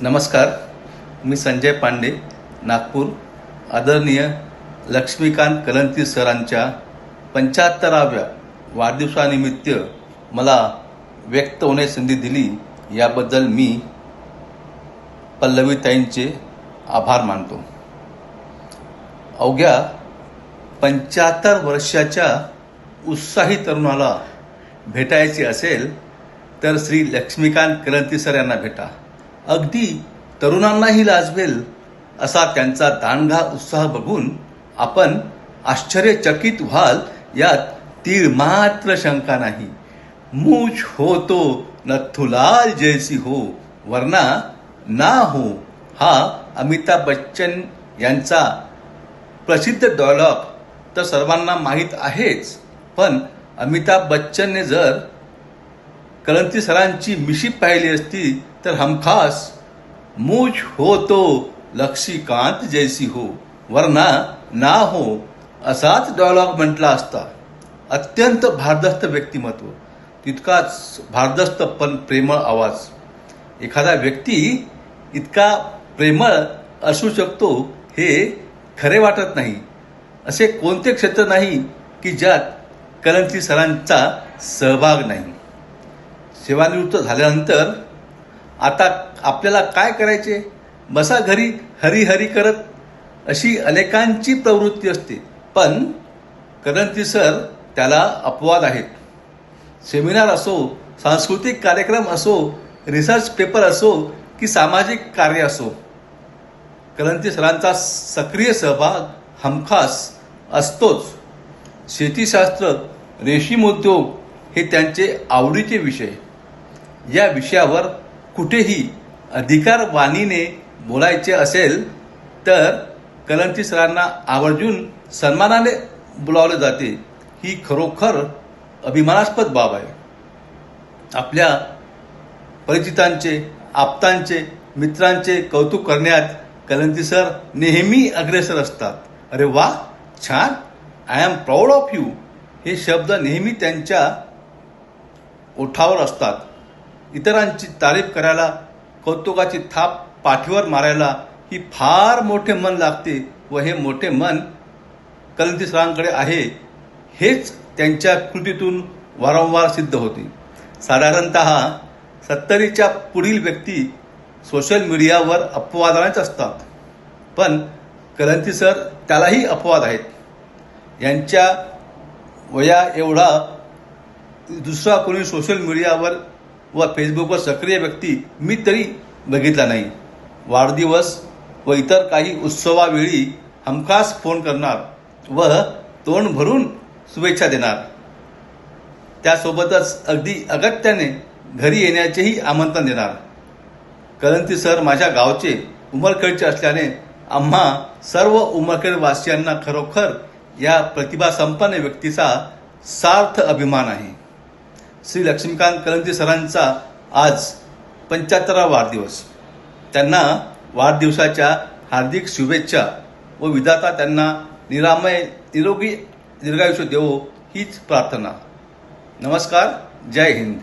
नमस्कार, मी संजय पांडे, नागपूर. आदरणीय लक्ष्मीकांत कलंती सरांच्या 75व्या वाढदिवसानिमित्त मला व्यक्त होण्याची संधी दिली याबद्दल मी पल्लवीताईंचे आभार मानतो. अवघ्या 75 वर्षाच्या उत्साही तरुणाला भेटायचे असेल तर श्री लक्ष्मीकांत कलंती सर यांना भेटा. अगदी तरुणांनाही लाजवेल असा त्यांचा दांडगा उत्साह बघून आपण आश्चर्यचकित व्हाल, यात तीळ मात्र शंका नाही. मूछ हो तो नथुलाल जैसी हो, वरना ना हो, हा अमिताभ बच्चन यांचा प्रसिद्ध डायलॉग तर सर्वांना माहीत आहेच. पण अमिताभ बच्चनने जर कलंती सरांची मिशी पाहिली असती तर हमखास मूछ हो तो लक्ष्मीकांत जैसी हो, वरना ना हो असाच डायलॉग म्हटला असता. अत्यंत भारदस्त व्यक्तिमत्व, तितकाच भारदस्त पण प्रेमळ आवाज. एखादा व्यक्ती इतका प्रेमळ असू शकतो हे खरे वाटत नाही. असे कोणते क्षेत्र नाही की ज्यात कलंती सरांचा सहभाग नाही. सेवानिवृत्त झाल्यानंतर आता आपल्याला काय करायचे, बसा घरी हरी करत, अशी अनेकांची प्रवृत्ती असते. पण कलंती सर त्याला अपवाद आहेत. सेमिनार असो, सांस्कृतिक कार्यक्रम असो, रिसर्च पेपर असो की सामाजिक कार्य असो, कलंती सरांचा सक्रिय सहभाग हमखास असतोच. शेतीशास्त्र, रेशीम उद्योग हे त्यांचे आवडीचे विषय. या विषयावर कुठेही अधिकारवाणीने बोलायचे असेल तर कलंती सरांना आवर्जून सन्मानाने बोलावले जाते. ही खरोखर अभिमानास्पद बाब आहे. आपल्या परिचितांचे, आप्तांचे, मित्रांचे कौतुक करण्यात कलंती सर नेहमी अग्रेसर असतात. अरे वा, छान, I am proud of you, हे शब्द नेहमी त्यांच्या ओठावर असतात. इतरांची तारीफ करायला, कौतुकाची थाप पाठीवर मारायला ही फार मोठे मन लागते व हे मोठे मन कलंती सरांकडे आहे हेच त्यांच्या कृतीतून वारंवार सिद्ध होते. साधारणत 70च्या पुढील व्यक्ती सोशल मीडियावर अपवादानेच असतात, पण कलंती सर त्यालाही अपवाद आहेत. यांच्या वया एवढा दुसरा कोणी सोशल मीडियावर व फेसबुकवर सक्रिय व्यक्ती मी तरी बघितला नाही. वाढदिवस व इतर काही उत्सवावेळी हमखास फोन करणार व तोंड भरून शुभेच्छा देणार. त्यासोबतच अगदी अगत्याने घरी येण्याचेही आमंत्रण देणार. कलंती सर माझ्या गावचे, उमरखेडचे असल्याने आम्हा सर्व उमरखेडवासियांना खरोखर या प्रतिभासंपन्न व्यक्तीचा सार्थ अभिमान आहे. श्री लक्ष्मीकांत कलंती सरांचा आज 75वा वाढदिवस. त्यांना वाढदिवसाच्या हार्दिक शुभेच्छा व विधाता त्यांना निरामय निरोगी दीर्घायुष्य देवो हीच प्रार्थना. नमस्कार. जय हिंद.